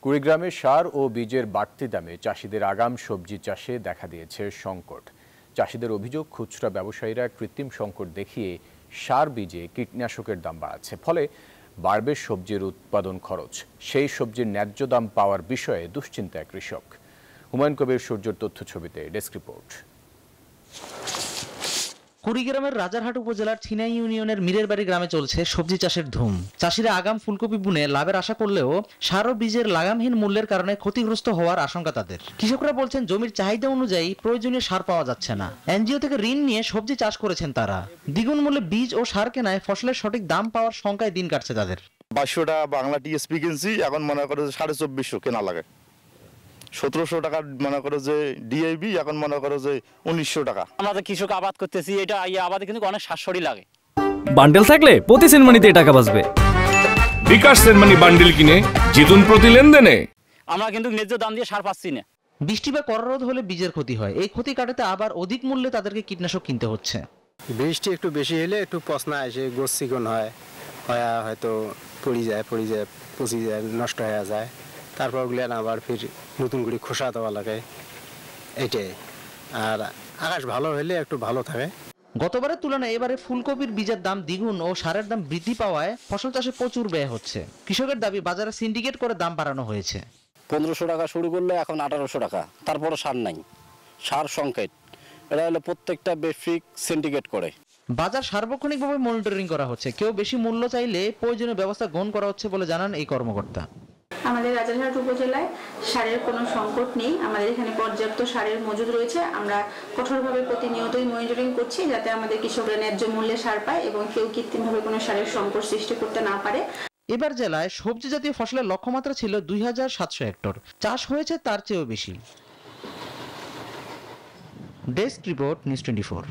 কুড়িগ্রামে সার ও বীজের বাড়তি দামে চাষিদের আগাম সবজি চাষে দেখা দিয়েছে সংকট। চাষিদের অভিযোগ, খুচরা ব্যবসায়ীরা কৃত্রিম সংকট দেখিয়ে সার বীজে কীটনাশকের দাম বাড়াচ্ছে, ফলে বাড়বে সবজির উৎপাদন খরচ। সেই সবজির ন্যায্য দাম পাওয়ার বিষয়ে দুশ্চিন্তায় কৃষক। হুমায়ুন কবির সূর্যর তথ্য ছবিতে ডেস্ক রিপোর্ট। কুড়িগ্রামের রাজারহাট উপজেলার ছিনাই ইউনিয়নের মিরেরবাড়ি গ্রামে চলছে সবজি চাষের ধুম। চাষিরা আগাম ফুলকপি বুনে লাভের আশা করলেও সার ও বীজের লাগামহীন মূল্যের কারণে ক্ষতিগ্রস্ত হওয়ার আশঙ্কা তাদের। কৃষকরা বলছেন, জমির চাহিদা অনুযায়ী প্রয়োজনীয় সার পাওয়া যাচ্ছে না। এনজিও থেকে ঋণ নিয়ে সবজি চাষ করেছেন তারা। দ্বিগুণ মূল্যে বীজ ও সার কেনায় ফসলের সঠিক দাম পাওয়ার শঙ্কায় দিন কাটছে তাদের। 500 টাকা বাংলা টিএসপি কিনছি, এখন মনে করে 2450 কেনা লাগে। 1700 টাকা মনে করো যে ডিআইবি, এখন মনে করো যে 1900 টাকা। আমরা তো কৃষক আবাদ করতেছি, এটা আবাদে কিন্তু অনেক সাশ্রয়ী লাগে। বান্ডেল থাকলে প্রতি সেনমানিতে টাকা বাঁচবে। বিকাশ সেনমানি বান্ডেল কিনে জিতুন প্রতি লেনদেনে। আমরা কিন্তু ন্যায্য দাম দিয়ে সার পাচ্ছি না। বৃষ্টি বা কররোধ হলে বীজের ক্ষতি হয়। এই ক্ষতি কাটাতে আবার অধিক মূল্যে তাদেরকে কীটনাশক কিনতে হচ্ছে। বৃষ্টি একটু বেশি হলে একটু পচনা আসে, গোছ চিকন হয়, হয়তো পচি যায়, নষ্ট হয়ে যায়। তারপর ওগুলো আবার ফির নতুন করে খোসা দেওয়া লাগে, এটাই। আর আকাশ ভালো হলে একটু ভালো থাকে। গতবারের তুলনায় এবারে ফুলকপির বীজের দাম দ্বিগুণ ও সারের দাম বৃদ্ধি পাওয়ায় ফসল চাষে প্রচুর ব্যয় হচ্ছে। কৃষকের দাবি, বাজারে সিন্ডিকেট করে দাম বাড়ানো হয়েছে। 1500 টাকা শুরু করলে এখন 1800 টাকা। তারপরও সার নাই, সার সংকট। এটা হলো প্রত্যেকটা বেসিক সিন্ডিকেট করে। বাজার সার্বক্ষণিকভাবে মনিটরিং করা হচ্ছে। কেউ বেশি মূল্য চাইলে প্রয়োজনীয় ব্যবস্থা গ্রহণ করা হচ্ছে বলে জানান এই কর্মকর্তা। আমাদের রাজারহাট উপজেলায় সারের কোনো সংকট নেই। আমাদের এখানে পর্যাপ্ত সারের মজুদ রয়েছে। আমরা কঠোরভাবে প্রতিনিয়তই মনিটরিং করছি, যাতে আমাদের কৃষকরা ন্যায্য মূল্যে সার পায় এবং কেউ কৃত্রিমভাবে কোনো সারের সংকট সৃষ্টি করতে না পারে। এবার জেলায় সবজি জাতীয় ফসলের লক্ষ্যমাত্রা ছিল 2700 হেক্টর। চাষ হয়েছে তার চেয়েও বেশি। Desk report, news 24।